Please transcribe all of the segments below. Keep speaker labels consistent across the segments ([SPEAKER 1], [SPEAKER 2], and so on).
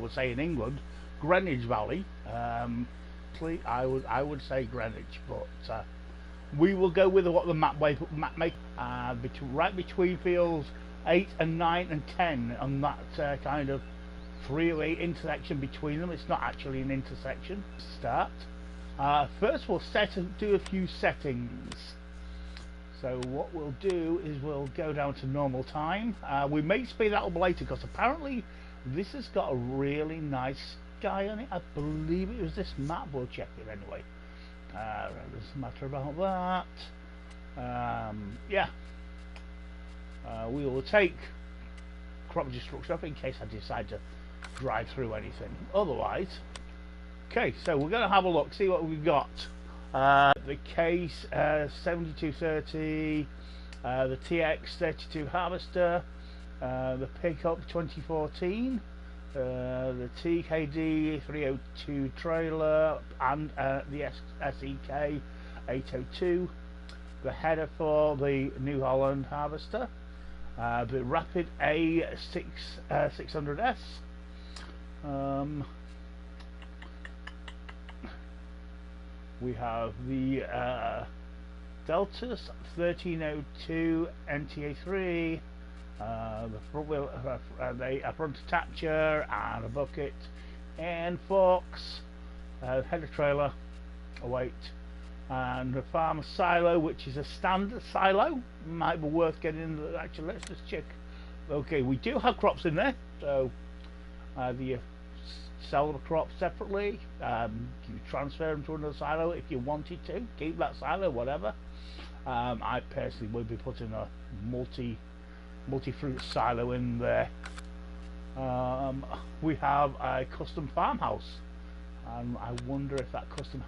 [SPEAKER 1] would say in England, Greenwich Valley. I would say Greenwich, but we will go with what the map make right between fields 8 and 9 and 10 on that kind of freeway intersection between them. It's not actually an intersection. Start. First we'll do a few settings. So what we'll do is we'll go down to normal time. We may speed that up later because apparently this has got a really nice sky on it. I believe it was this map. We'll check it anyway. Doesn't matter about that. Yeah. We will take crop destruction up in case I decide to drive through anything. Otherwise, okay. So we're going to have a look, see what we've got. The case 7230, the TX32 harvester, the pickup 2014, the TKD 302 trailer, and the SEK 802, the header for the New Holland harvester, the Rapid A600S. We have the Deltas 1302 NTA3, the front wheel, a front attacher and a bucket, and forks, header trailer, a weight, and the farm silo, which is a standard silo. Might be worth getting into. Actually, let's just check. Okay, we do have crops in there, so either you sell the crops separately, you transfer them to another silo if you wanted to, keep that silo, whatever. I personally would be putting a multi-fruit silo in there. We have a custom farmhouse, and I wonder if that custom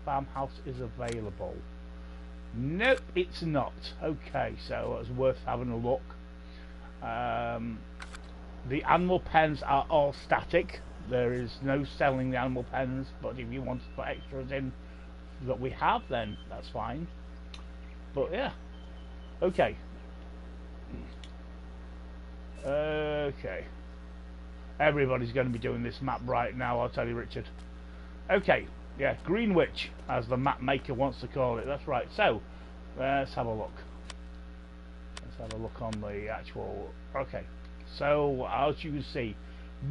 [SPEAKER 1] farmhouse is available. Nope, it's not. Okay, so it's worth having a look. The animal pens are all static. There is no selling the animal pens, but if you want to put extras in that we have, then that's fine. But yeah, okay. Okay. Everybody's going to be doing this map right now, I'll tell you, Richard. Okay, yeah, Greenwich, as the map maker wants to call it. That's right. So, let's have a look. Let's have a look on the actual. Okay. So, as you can see,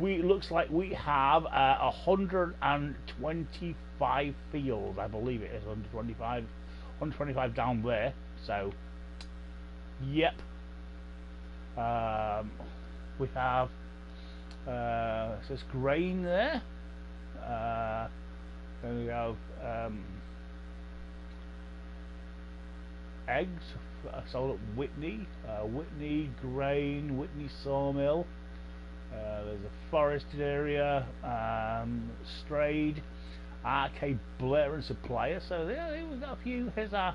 [SPEAKER 1] looks like we have 125 fields. I believe it is 125 down there. So, yep. We have it says grain there. Then we have eggs sold at Whitney, Whitney grain, Whitney sawmill. There's a forested area, Strayed, Arcade Blair and Supplier. So yeah, we've got a few. Here's our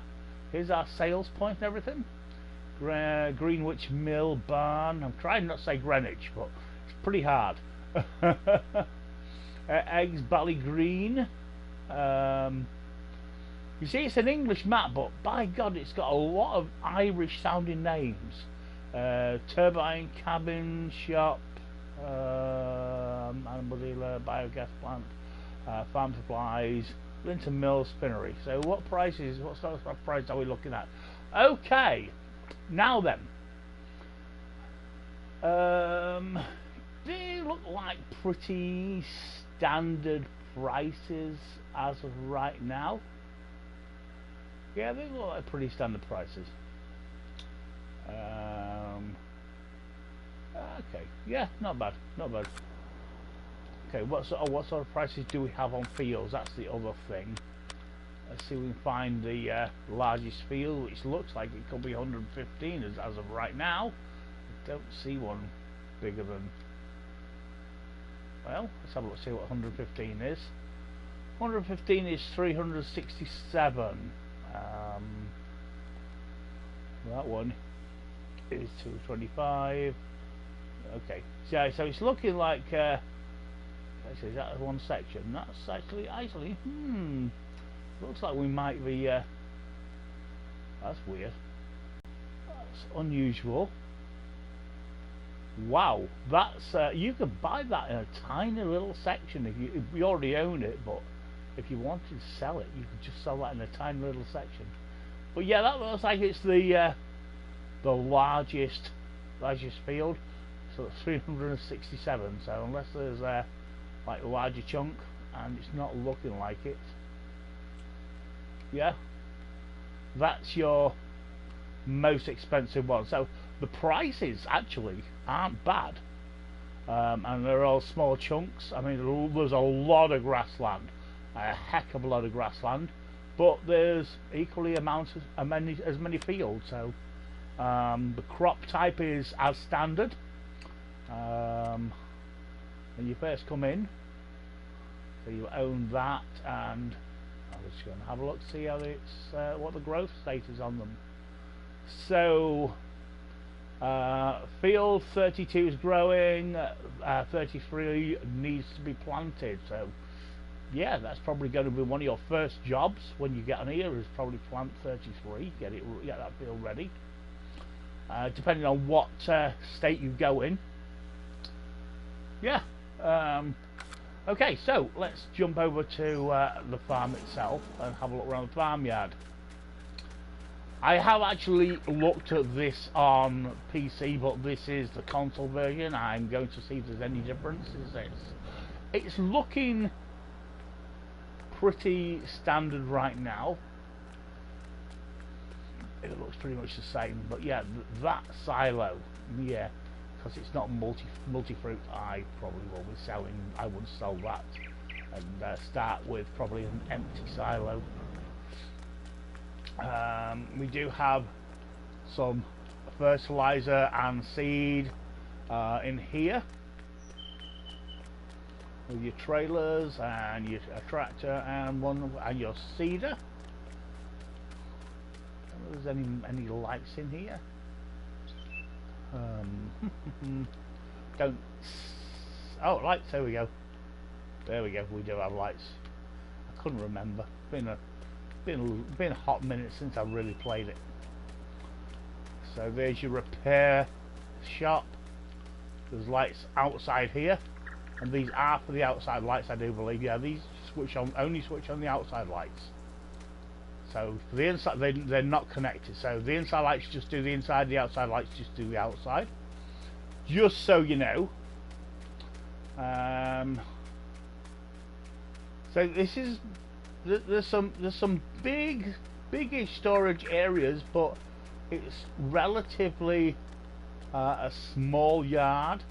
[SPEAKER 1] sales point and everything. Greenwich Mill Barn. I'm trying not to say Greenwich, but it's pretty hard. Eggs Bally Green. You see, it's an English map, but by God, it's got a lot of Irish sounding names. Turbine Cabin Shop, Animal Dealer, Biogas Plant, Farm Supplies, Linton Mill Spinnery. So what prices, what sort of price are we looking at? Okay, now then. They look like pretty standard prices as of right now. Yeah, they look like pretty standard prices. Okay, yeah, not bad, not bad. Okay, what sort of prices do we have on fields? That's the other thing. Let's see if we can find the largest field, which looks like it could be 115 as of right now. I don't see one bigger than. Well, let's have a look, see what 115 is. 115 is 367. That one is 225. Okay, so it's looking like actually that's one section. That's actually looks like we might be that's weird. That's unusual. Wow, that's you can buy that in a tiny little section if you already own it, but if you wanted to sell it, you could just sell that in a tiny little section. But yeah, that looks like it's the largest field, so it's 367. So unless there's like a larger chunk, and it's not looking like it, yeah, that's your most expensive one. So the prices actually aren't bad, and they're all small chunks. I mean, there's a lot of grassland, a heck of a lot of grassland, but there's equally as many fields. So the crop type is as standard. When you first come in, so you own that, and I'm just going to have a look, see how it's what the growth state is on them. So field 32 is growing, 33 needs to be planted. So yeah, that's probably going to be one of your first jobs when you get on here, is probably plant 33, get that field ready, depending on what state you go in. Yeah. Okay, so let's jump over to the farm itself and have a look around the farmyard. I have actually looked at this on PC, but this is the console version. I'm going to see if there's any differences. It's looking pretty standard right now. It looks pretty much the same, but yeah, that silo, yeah, because it's not multi-fruit, I probably will be selling. I would sell that and start with probably an empty silo. We do have some fertilizer and seed in here with your trailers and your tractor and your seeder. I don't know if there's any lights in here. Don't. Oh, lights. There we go. There we go. We do have lights. I couldn't remember. Been a hot minute since I really played it. So there's your repair shop. There's lights outside here, and these are for the outside lights, I do believe. Yeah, these only switch on the outside lights. So for the inside, they're not connected. So the inside lights just do the inside, the outside lights just do the outside. Just so you know. So this is there's some biggish storage areas, but it's relatively a small yard.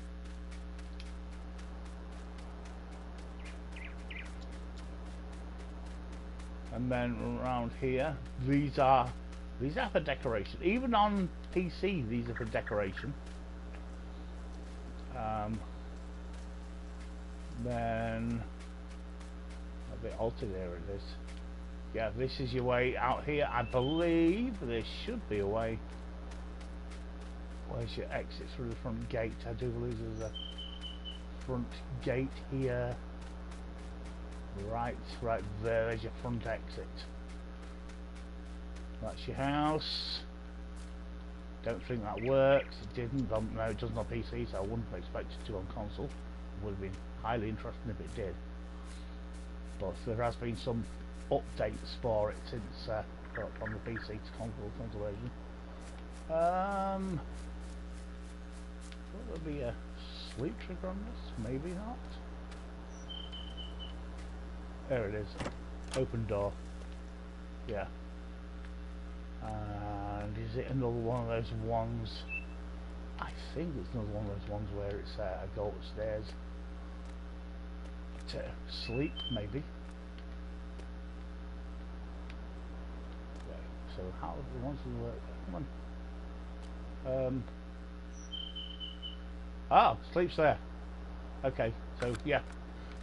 [SPEAKER 1] And then around here, these are for decoration. Even on PC, these are for decoration. Then a bit altered there it is. Yeah, this is your way out here. I believe there should be a way. Where's your exit through the front gate? I do believe there's a front gate here. Right there, there's your front exit. That's your house. Don't think that works. It didn't. No, it doesn't on PC, so I wouldn't expect it to on console. It would have been highly interesting if it did. But there has been some updates for it since from the PC to console version. Will there be a sleep trigger on this? Maybe not. There it is. Open door. Yeah. And is it another one of those ones? I think it's another one of those ones where it's I go upstairs to sleep, maybe. Okay, so how does it want to work? Come on. Ah, sleep's there. Okay, so yeah.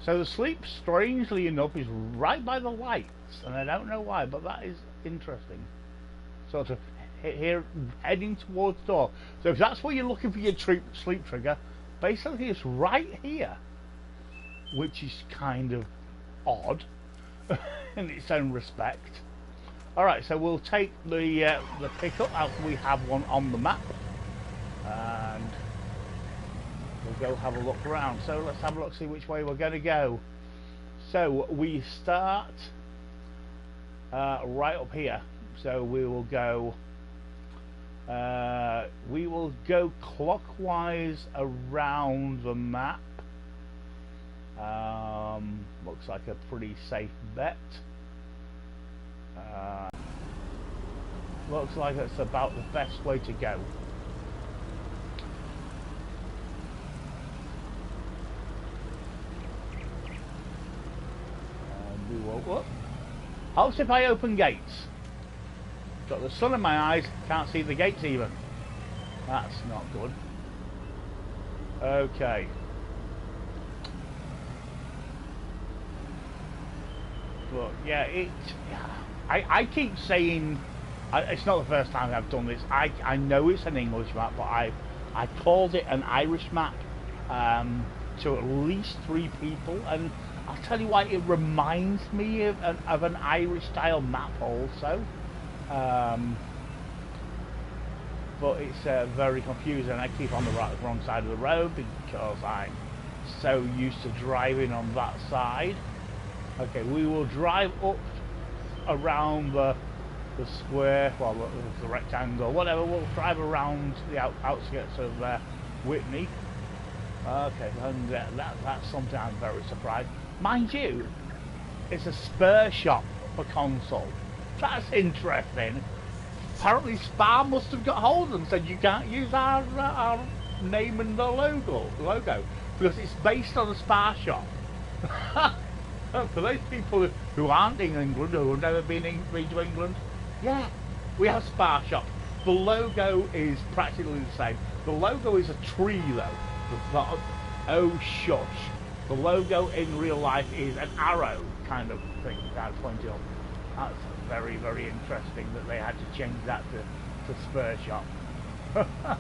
[SPEAKER 1] So the sleep, strangely enough, is right by the lights, and I don't know why, but that is interesting. Sort of here, heading towards the door. So if that's where you're looking for your sleep trigger, basically it's right here, which is kind of odd in its own respect. All right, so we'll take the pickup out. We have one on the map, and we'll go have a look around. So let's have a look, see which way we're going to go. So we start right up here. So we will go clockwise around the map. Looks like a pretty safe bet. Looks like it's about the best way to go. We will look. Helps if I open gates. Got the sun in my eyes, can't see the gates even. That's not good. Okay. But yeah, I keep saying, it's not the first time I've done this. I know it's an English map, but I called it an Irish map to at least 3 people, and I'll tell you why. It reminds me of an Irish style map also. But it's very confusing. I keep on the wrong side of the road because I'm so used to driving on that side. Okay, we will drive up around the square, well, the rectangle, whatever. We'll drive around the outskirts of Whitney. Okay, and that's something I'm very surprised. Mind you, it's a spare shop for console. That's interesting. Apparently Spa must have got hold of them and said you can't use our name and the logo because it's based on a Spa shop. For those people who aren't in England, who have never been to England, yeah, we have Spa shop. The logo is practically the same. The logo is a tree though. Oh shush. The logo in real life is an arrow kind of thing that's pointing up. That's very, very interesting that they had to change that to Spur Shop. I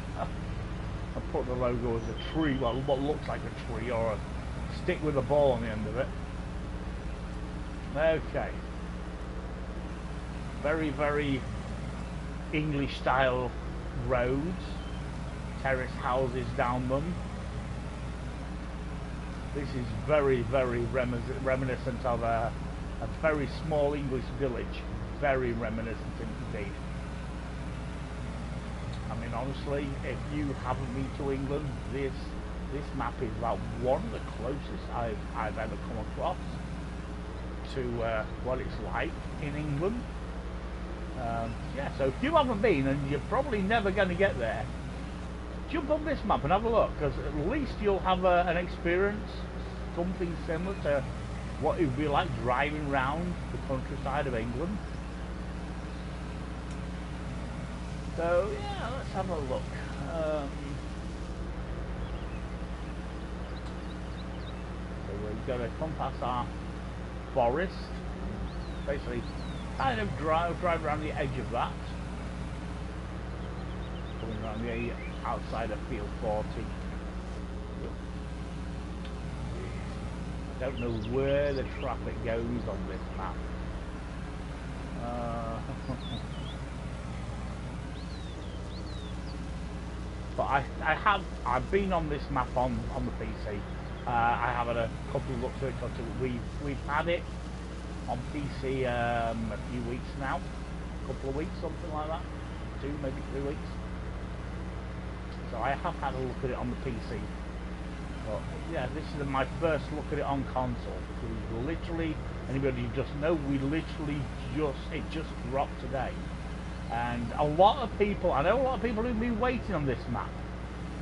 [SPEAKER 1] put the logo as a tree, well, what looks like a tree, or a stick with a ball on the end of it. Okay. Very, very English style roads. Terrace houses down them. This is very, very reminiscent of a very small English village. Very reminiscent indeed. I mean, honestly, if you haven't been to England, this map is about one of the closest I've ever come across to what it's like in England. Yeah, so if you haven't been, and you're probably never going to get there, jump on this map and have a look, because at least you'll have an experience, something similar to what it would be like driving around the countryside of England. So yeah, let's have a look. So we're going to come past our forest, basically kind of drive around the edge of that, coming around the outside of field 40. I don't know where the traffic goes on this map. But I've been on this map on the PC. I have had a couple of looks at it because we've had it on PC a few weeks now, a couple of weeks, something like that, 2 maybe 3 weeks. So I have had a look at it on the PC. But yeah, this is my first look at it on console. We literally, anybody who doesn't know, it just dropped today. And a lot of people, I know a lot of people who've been waiting on this map.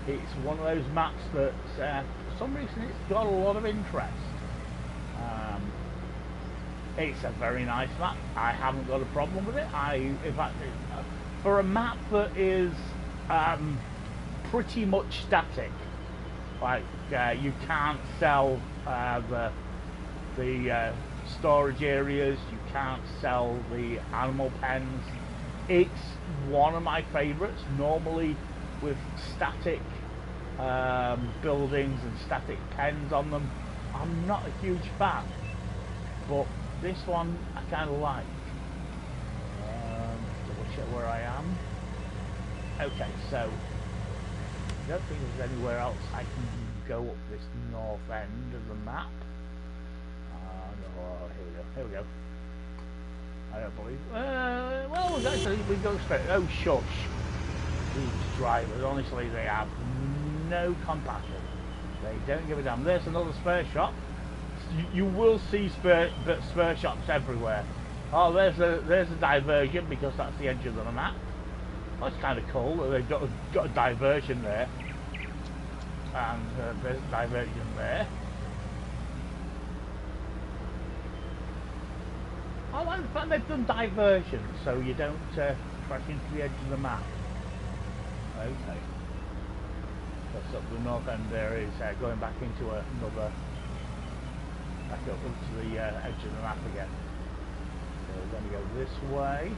[SPEAKER 1] It's one of those maps that, for some reason, it's got a lot of interest. It's a very nice map. I haven't got a problem with it. In fact, for a map that is pretty much static, like you can't sell the storage areas, you can't sell the animal pens. It's one of my favourites. Normally with static buildings and static pens on them, I'm not a huge fan, but this one I kind of like. Double check where I am. Okay, so I don't think there's anywhere else I can go up this north end of the map. No, here we go. I don't believe. Well, actually, we go straight. Oh, shush! These drivers, honestly, they have no compassion. They don't give a damn. There's another spare shop. You will see spare shops everywhere. Oh, there's a diversion because that's the edge of the map. That's kind of cool that they've got a diversion there, and there's a diversion there. I like the fact they've done diversions so you don't crash into the edge of the map. Okay. That's up the north end there is going back into another, back up to the edge of the map again. So we're going to go this way.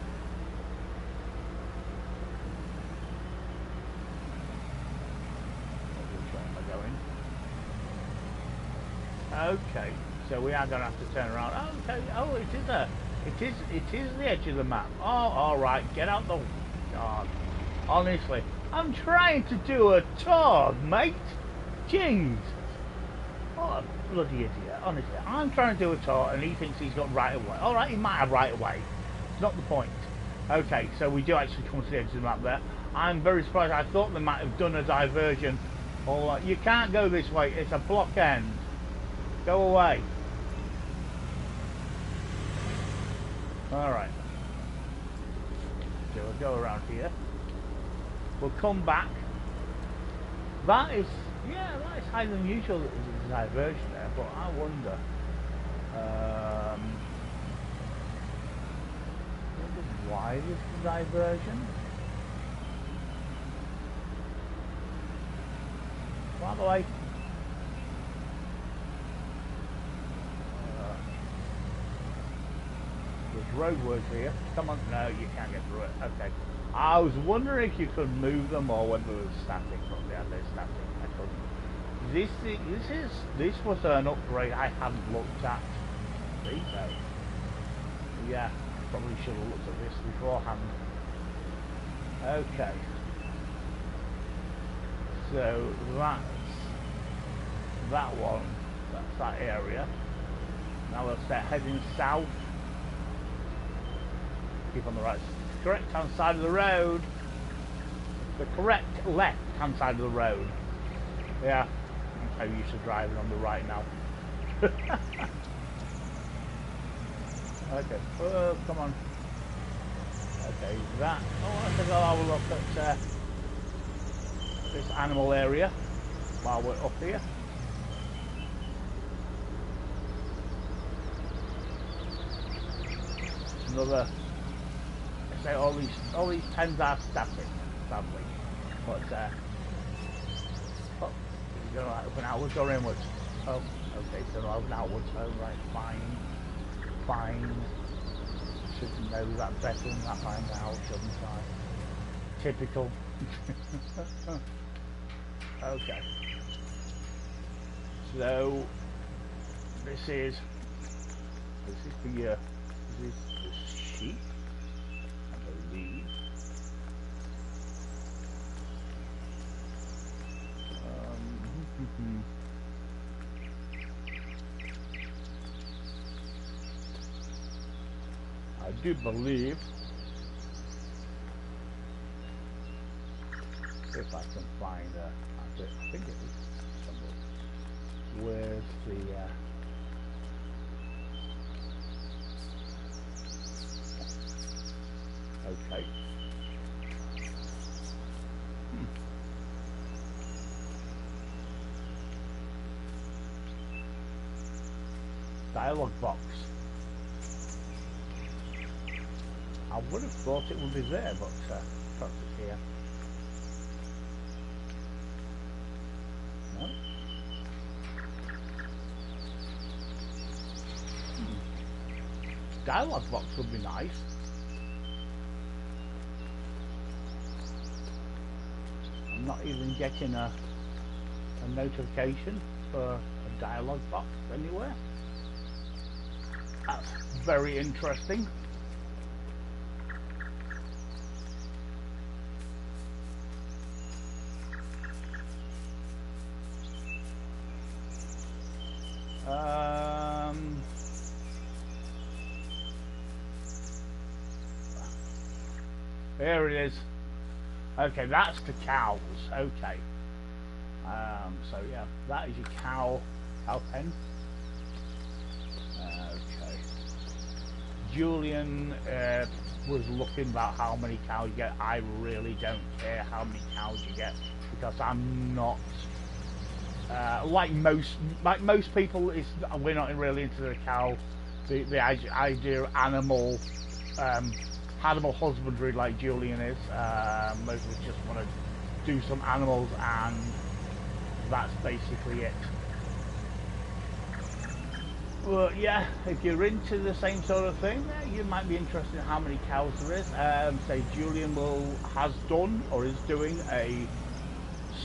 [SPEAKER 1] Which way am I going? Okay, so we are going to have to turn around. Okay, oh, it is the edge of the map. Oh, all right, get out the. God, honestly, I'm trying to do a tour, mate. Jeez. What a bloody idiot, honestly. I'm trying to do a tour and he thinks he's got right of way. Alright, he might have right of way. It's not the point. Okay, so we do actually come to the edge of the map there. I'm very surprised. I thought they might have done a diversion. Or you can't go this way. It's a block end. Go away. Alright. So we'll go around here. We'll come back. That is highly unusual that there's a diversion there, but I wonder why there's the diversion. By the way, there's roadworks here. Come on, no, you can't get through it. Okay. I was wondering if you could move them or whether it was static, but yeah, they're static. I couldn't. This was an upgrade I hadn't looked at. See, so yeah, probably should have looked at this beforehand. Okay, so that's that one. That's that area. Now let's start heading south. Keep on the right. Correct hand side of the road. The correct left hand side of the road. Yeah, I'm so used to driving on the right now. Okay, oh, come on. Okay, that. Oh, I think I'll have a look at this animal area while we're up here. Another. Say all these tens are static, sadly. But oh, you're going to open outwards or inwards? Oh, okay, so open outwards. Oh, right, fine. Should know that better than that by now, shouldn't I? Typical. Okay. So this is the sheep. I do believe, if I can find I think it is somewhere. Where's the okay. Dialogue box. I would have thought it would be there, but perhaps it's here. No. Dialogue box would be nice. I'm not even getting a notification for a dialogue box anywhere. That's very interesting. Here it is. Okay, that's the cows. Okay. So yeah, that is your cow pen. Okay. Julian was looking about how many cows you get. I really don't care how many cows you get because I'm not like most people. We're not really into the cow. The idea of animal husbandry like Julian is. Most of us just want to do some animals, and that's basically it. Well, yeah, if you're into the same sort of thing, you might be interested in how many cows there is. Say Julian has done or is doing a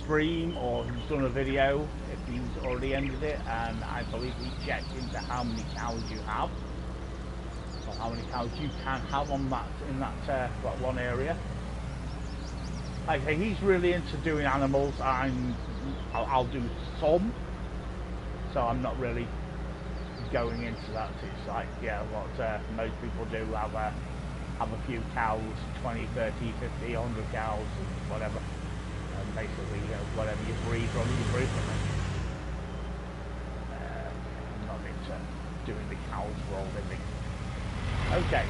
[SPEAKER 1] stream, or he's done a video if he's already ended it, and I believe he checked into how many cows you have, or how many cows you can have on that that one area. Like I say, he's really into doing animals. I'll do some, so I'm not really going into that. It's like, yeah, what most people do, have a few cows, 20, 30, 50, 100 cows, whatever. And basically, whatever you breed from, you breed from it. I'm not into doing the cows for all living. Okay.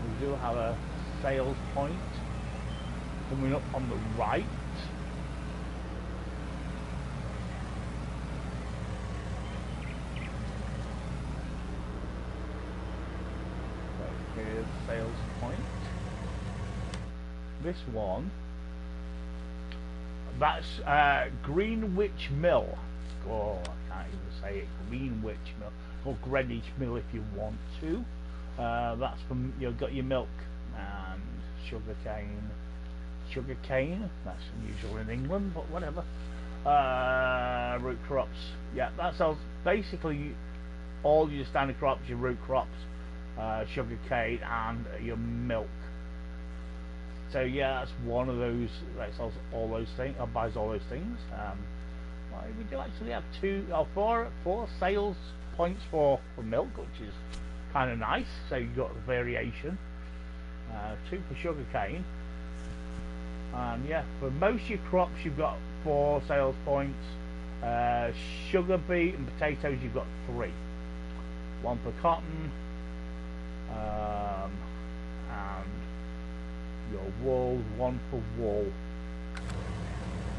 [SPEAKER 1] We do have a sales point coming up on the right. So here's the sales point. This one, that's Greenwich Mill. Oh, I can't even say it. Greenwich Mill, or Greenwich Mill if you want to. That's from, you've got your milk and sugarcane. Sugarcane, that's unusual in England, but whatever. Root crops, yeah, that sells basically all your standard crops, your root crops, sugarcane, and your milk. So yeah, that's one of those that sells all those things, or buys all those things. Well, we do actually have four sales points for milk, which is kind of nice. So you've got the variation. 2 for sugarcane. And yeah, for most of your crops you've got 4 sales points. Sugar beet and potatoes you've got 3. 1 for cotton, and your wool, 1 for wool.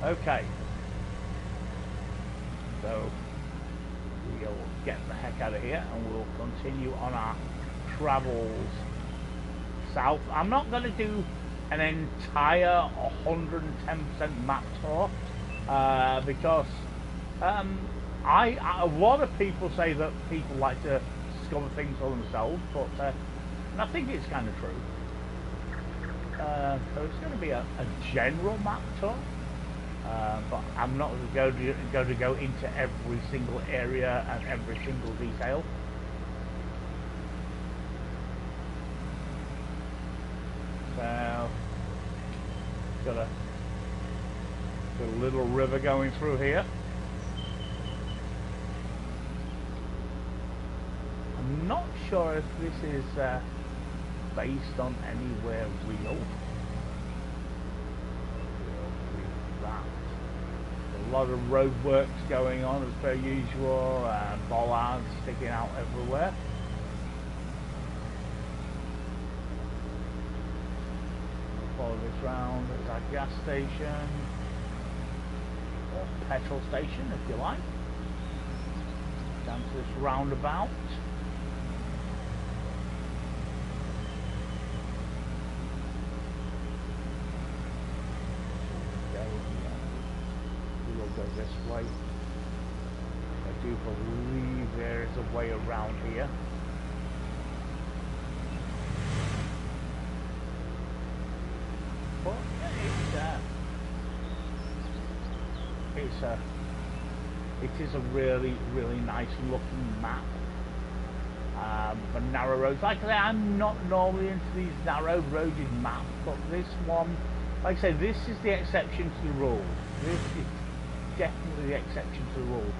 [SPEAKER 1] Okay, so we'll get the heck out of here and we'll continue on our travels south. I'm not going to do an entire 110% map tour because a lot of people say that people like to discover things for themselves, but I think it's kind of true. So it's going to be a general map tour, but I'm not going to go into every single area and every single detail. So got a little river going through here. I'm not sure if this is based on anywhere real. A lot of road works going on as per usual, and bollards sticking out everywhere. Follow this round. There's our gas station, or petrol station if you like. Down to this roundabout. Go this way. I do believe there is a way around here. But it is a really nice looking map for narrow roads. Like I say, I'm not normally into these narrow roaded maps, but this one, like I say, this is the exception to the rule. This is definitely the exception to the rule.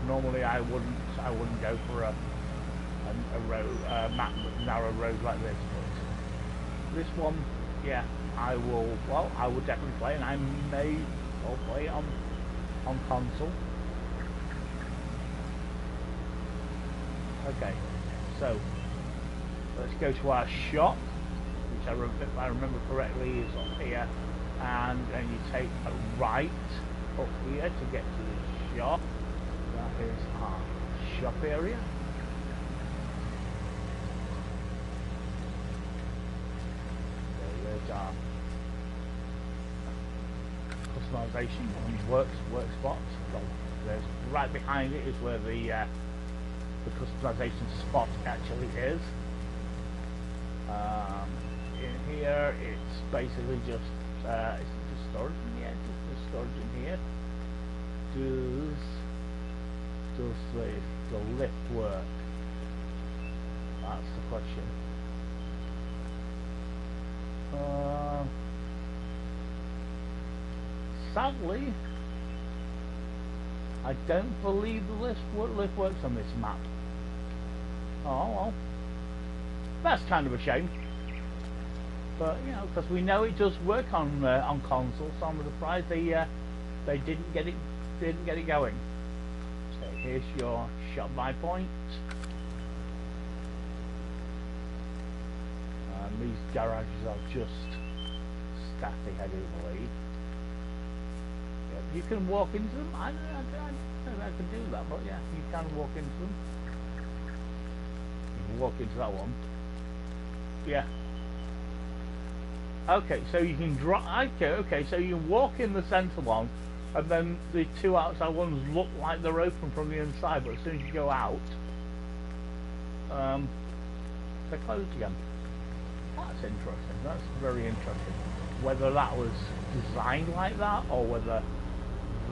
[SPEAKER 1] Normally I wouldn't go for a a road map with narrow roads like this. But this one, yeah, I will. Well, I will definitely play, and I may well play it on console. Okay, so let's go to our shop, which if I remember correctly is up here, and then you take a right up here to get to the shop. That is our shop area. There's our customization and work spots. So there's right behind it is where the customization spot actually is. In here, it's basically just storage. Yeah, just the storage in here. Does the lift work? That's the question. Sadly, I don't believe the lift works on this map. Oh well, that's kind of a shame. But you know, because we know it does work on console, so I'm surprised they didn't get it going. So here's your shop buy point. These garages are just static, I do believe. Yep, you can walk into them. I don't know if I can do that, but yeah, you can walk into them. You can walk into that one. Yeah. Okay, so you can drive. Okay, so you walk in the centre one, and then the two outside ones look like they're open from the inside, but as soon as you go out, they're closed again. That's interesting. That's very interesting. Whether that was designed like that, or whether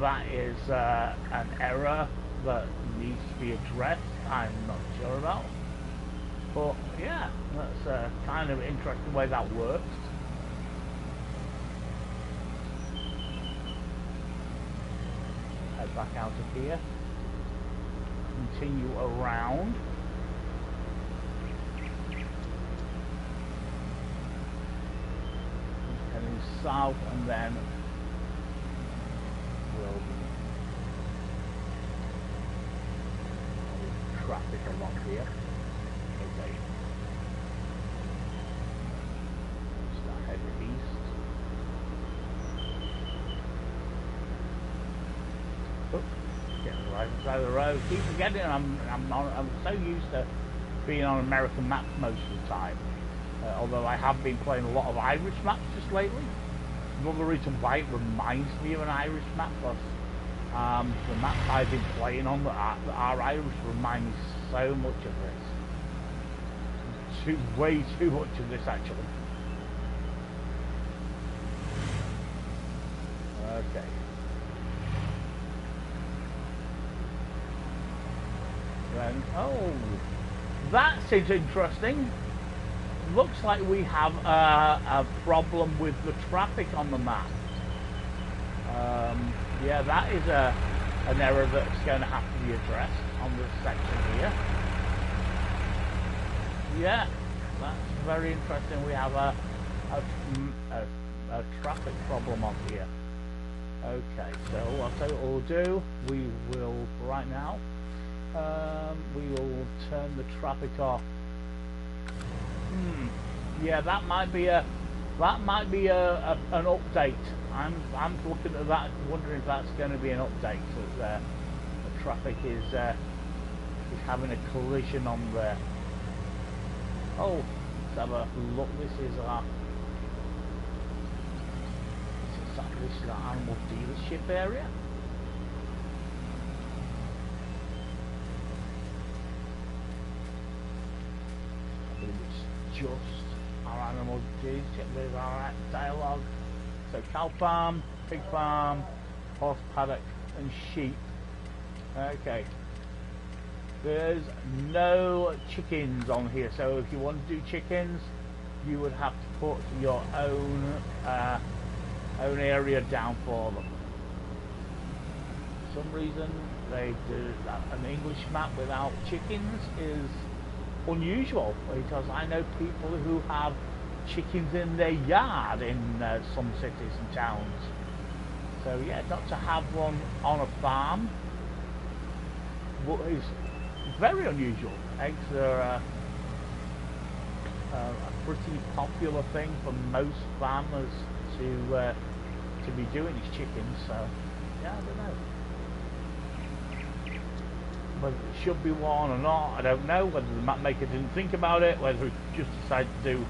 [SPEAKER 1] that is an error that needs to be addressed, I'm not sure about. But yeah, that's a kind of interesting way that works. Head back out of here. Continue around. Heading south, and then we'll traffic along here. Okay. Start heading east. Oh, getting right side of the road. Keep forgetting I'm so used to being on American maps most of the time. Although I have been playing a lot of Irish maps just lately. Another reason why it reminds me of an Irish map, because the maps I've been playing on that are Irish remind me so much of this. Way too much of this actually. Okay. Then, oh, that seems interesting. Looks like we have a problem with the traffic on the map. Yeah, that is an error that's going to have to be addressed on this section here. Yeah, that's very interesting. We have a traffic problem on here. Okay, so I'll tell you what we'll do. We will, right now, we will turn the traffic off. Yeah, that might be an update. I'm looking at that, wondering if that's going to be an update. So the traffic is having a collision on there. Oh, let's have a look. This is our animal dealership area. Just our animal dealership. There's our dialogue. So cow farm, pig farm, horse paddock, and sheep. Okay. There's no chickens on here. So if you want to do chickens, you would have to put your own area down for them. For some reason, they do that. An English map without chickens is unusual, because I know people who have chickens in their yard in some cities and towns. So yeah, not to have one on a farm is very unusual. Eggs are a pretty popular thing for most farmers to be doing is chickens. So yeah, I don't know whether it should be one or not. I don't know whether the map maker didn't think about it, whether he just decided to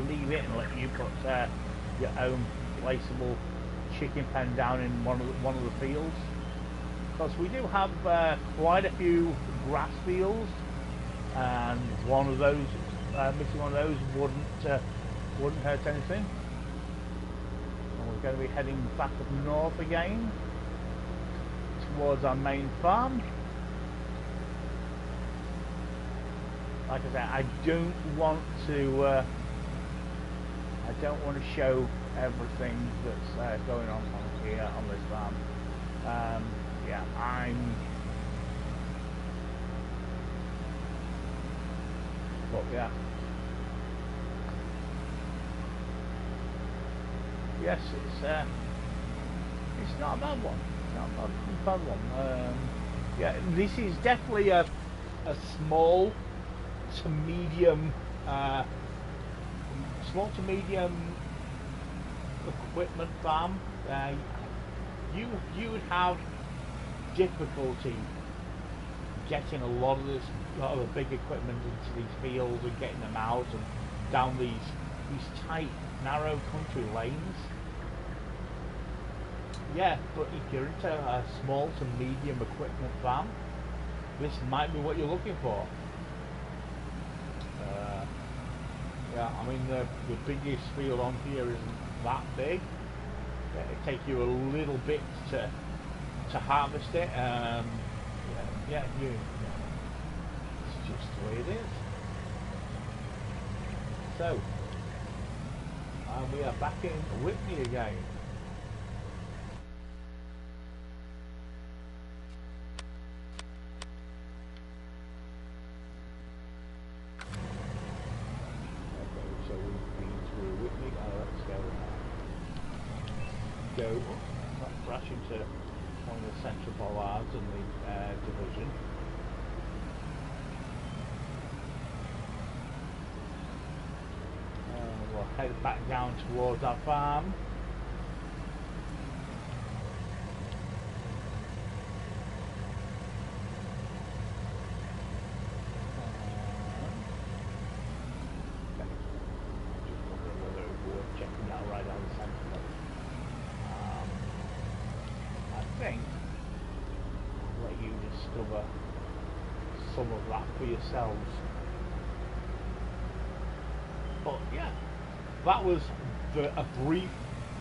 [SPEAKER 1] leave it and let you put your own placeable chicken pen down in one of the fields. Because we do have quite a few grass fields, and one of those missing one of those wouldn't hurt anything. And we're going to be heading back up north again towards our main farm. Like I said, I don't want to show everything that's going on here on this farm. Yeah, but yeah. Yes, it's not a bad one. It's not a bad one. Yeah, this is definitely a small to medium equipment farm. You would have difficulty getting a lot of the big equipment into these fields and getting them out and down these tight, narrow country lanes. Yeah, but if you're into a small to medium equipment farm, this might be what you're looking for. Yeah, I mean the biggest field on here isn't that big. It'll take you a little bit to harvest it. Yeah, it's just the way it is. So, we are back in Whitney again. Rush into one of the central bollards in the division. We'll head back down towards our farm. Some of that for yourselves. But yeah, that was a brief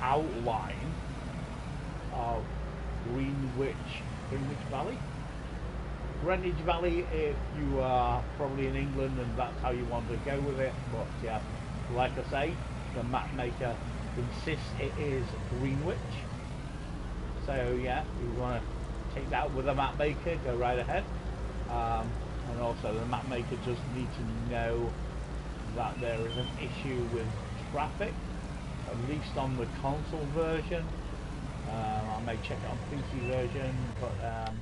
[SPEAKER 1] outline of Greenwich Valley. Greenwich Valley, if you are probably in England and that's how you want to go with it, but yeah, like I say, the map maker insists it is Greenwich. So yeah, if you want to take that with a map maker, go right ahead. And also the map maker just need to know that there is an issue with traffic, at least on the console version. I may check it on PC version, but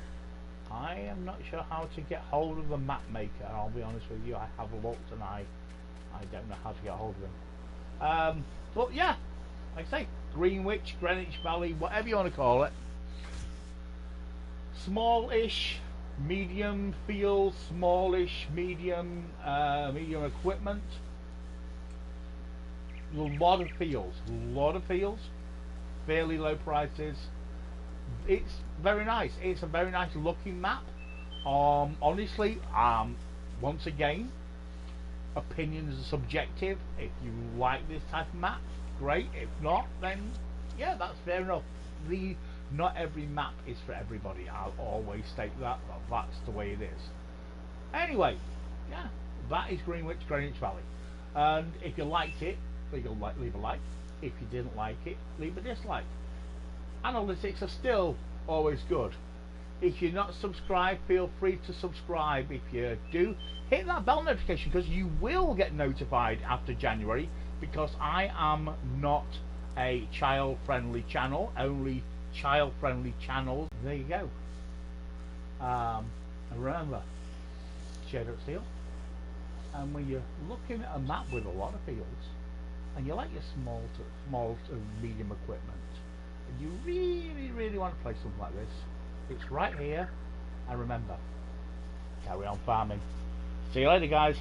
[SPEAKER 1] I am not sure how to get hold of the map maker. I'll be honest with you, I have looked and I don't know how to get hold of him. But yeah, like I say, Greenwich Valley, whatever you want to call it. Small-ish, medium field, smallish, medium equipment. A lot of fields, fairly low prices. It's very nice. It's a very nice looking map. Honestly, once again, opinions are subjective. If you like this type of map, great. If not, then yeah, that's fair enough. Not every map is for everybody. I'll always state that, but that's the way it is. Anyway, yeah, that is Greenwich Valley. And if you liked it, leave a like. If you didn't like it, leave a dislike. Analytics are still always good. If you're not subscribed, feel free to subscribe. If you do, hit that bell notification, because you will get notified after January, because I am not a child friendly channel, only child friendly channels. There you go. And remember, shade up steel. And when you're looking at a map with a lot of fields, and you like your small to medium equipment, and you really want to play something like this, it's right here. And remember, carry on farming. See you later, guys.